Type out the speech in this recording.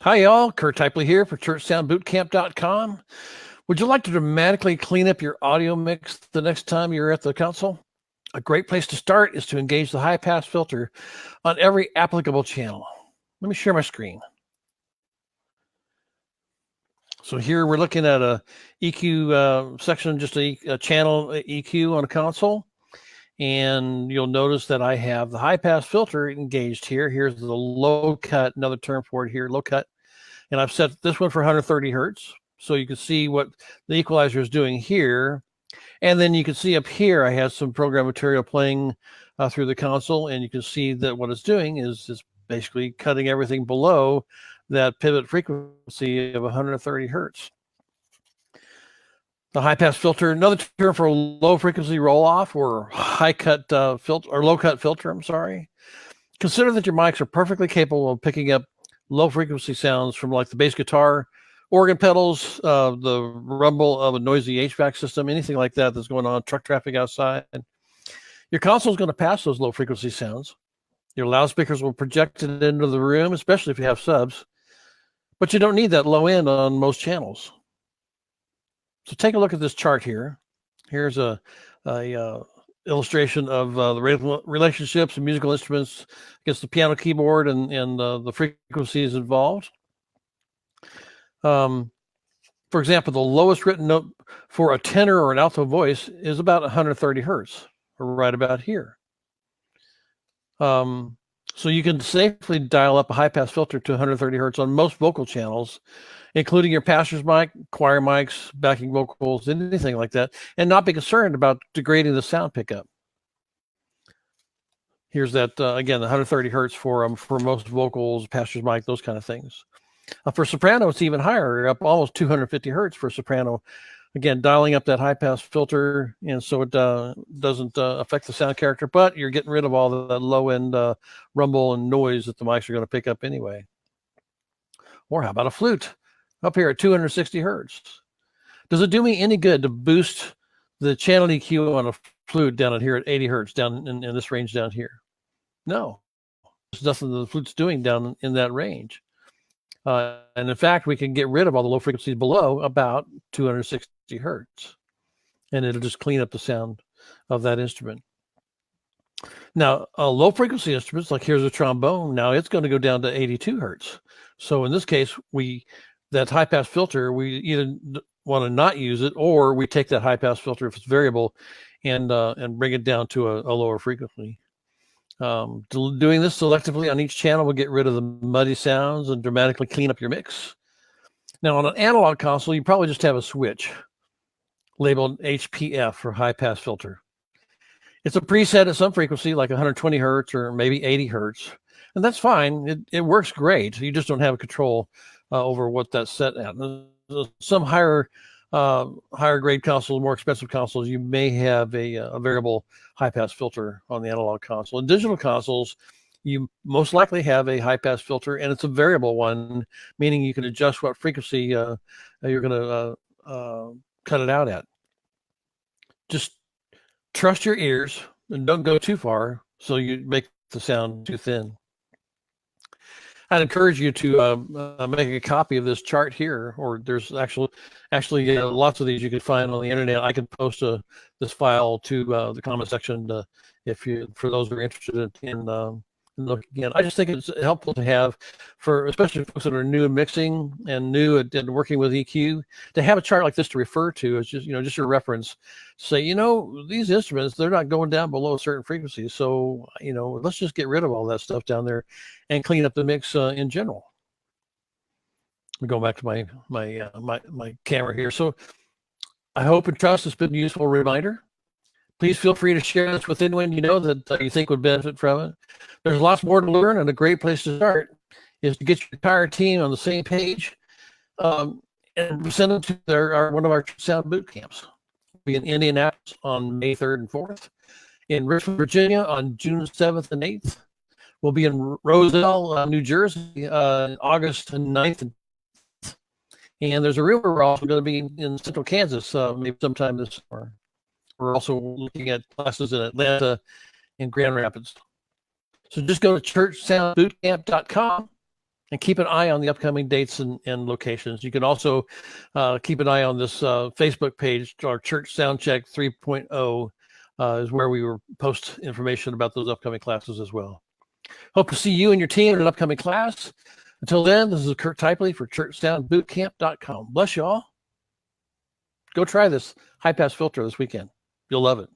Hi, y'all. Kurt Typley here for ChurchSoundBootCamp.com. Would you like to dramatically clean up your audio mix the next time you're at the console? A great place to start is to engage the high pass filter on every applicable channel. Let me share my screen. So here we're looking at a EQ section, just a channel EQ on a console. And you'll notice that I have the high pass filter engaged here. Here's the low cut, another term for it here, low cut. And I've set this one for 130 hertz. So you can see what the equalizer is doing here. And then you can see up here, I have some program material playing through the console. And you can see that what it's doing is basically cutting everything below that pivot frequency of 130 hertz. The high pass filter, another term for low frequency roll off or high cut filter or low cut filter. I'm sorry. Consider that your mics are perfectly capable of picking up low frequency sounds from like the bass guitar, organ pedals, the rumble of a noisy HVAC system, anything like that that's going on, truck traffic outside. Your console is going to pass those low frequency sounds. Your loudspeakers will project it into the room, especially if you have subs. But you don't need that low end on most channels. So take a look at this chart here. Here's a illustration of the relationships and musical instruments against the piano keyboard and the frequencies involved. For example, the lowest written note for a tenor or an alto voice is about 130 hertz, or right about here. So you can safely dial up a high-pass filter to 130 hertz on most vocal channels, including your pastor's mic, choir mics, backing vocals, anything like that, and not be concerned about degrading the sound pickup. Here's that, again, the 130 hertz for most vocals, pastor's mic, those kind of things. For soprano, it's even higher, up almost 250 hertz for soprano. Again, dialing up that high-pass filter, and so it doesn't affect the sound character, but you're getting rid of all the low-end rumble and noise that the mics are going to pick up anyway. Or how about a flute up here at 260 hertz? Does it do me any good to boost the channel EQ on a flute down here at 80 hertz, down in this range down here? No, there's nothing the flute's doing down in that range. And in fact, we can get rid of all the low frequencies below about 260 hertz, and it'll just clean up the sound of that instrument. Now, low frequency instruments, like here's a trombone, now it's going to go down to 82 hertz. So in this case, that high pass filter, we either want to not use it, or we take that high pass filter if it's variable and bring it down to a lower frequency. Doing this selectively on each channel will get rid of the muddy sounds and dramatically clean up your mix. Now, on an analog console, you probably just have a switch labeled HPF for high pass filter. It's a preset at some frequency, like 120 hertz or maybe 80 hertz, and that's fine. It works great. You just don't have control over what that's set at. Some higher grade consoles, more expensive consoles, you may have a variable high pass filter on the analog console. In digital consoles, you most likely have a high pass filter, and it's a variable one, meaning you can adjust what frequency you're going to cut it out at. Just trust your ears and don't go too far so you make the sound too thin. I'd encourage you to make a copy of this chart here, or there's actually lots of these you can find on the internet. I can post this file to the comment section for those who are interested in looking again. I just think it's helpful to have, for especially folks that are new in mixing and new at working with EQ, to have a chart like this to refer to as just your reference. Say, these instruments, they're not going down below a certain frequency, so let's just get rid of all that stuff down there and clean up the mix in general. I'm going back to my camera here. So I hope and trust it's been a useful reminder. Please feel free to share this with anyone you know that you think would benefit from it. There's lots more to learn, and a great place to start is to get your entire team on the same page and send them to one of our sound boot camps. We'll be in Indianapolis on May 3rd and 4th, in Richmond, Virginia on June 7th and 8th. We'll be in Roselle, New Jersey, August 9th and 10th. And there's a rumor we're also going to be in Central Kansas maybe sometime this summer. We're also looking at classes in Atlanta and Grand Rapids. So just go to churchsoundbootcamp.com And keep an eye on the upcoming dates and locations. You can also keep an eye on this Facebook page. Our Church Soundcheck 3.0 is where we will post information about those upcoming classes as well. Hope to see you and your team in an upcoming class. Until then, this is Kurt Typley for churchsoundbootcamp.com. Bless you all. Go try this high pass filter this weekend. You'll love it.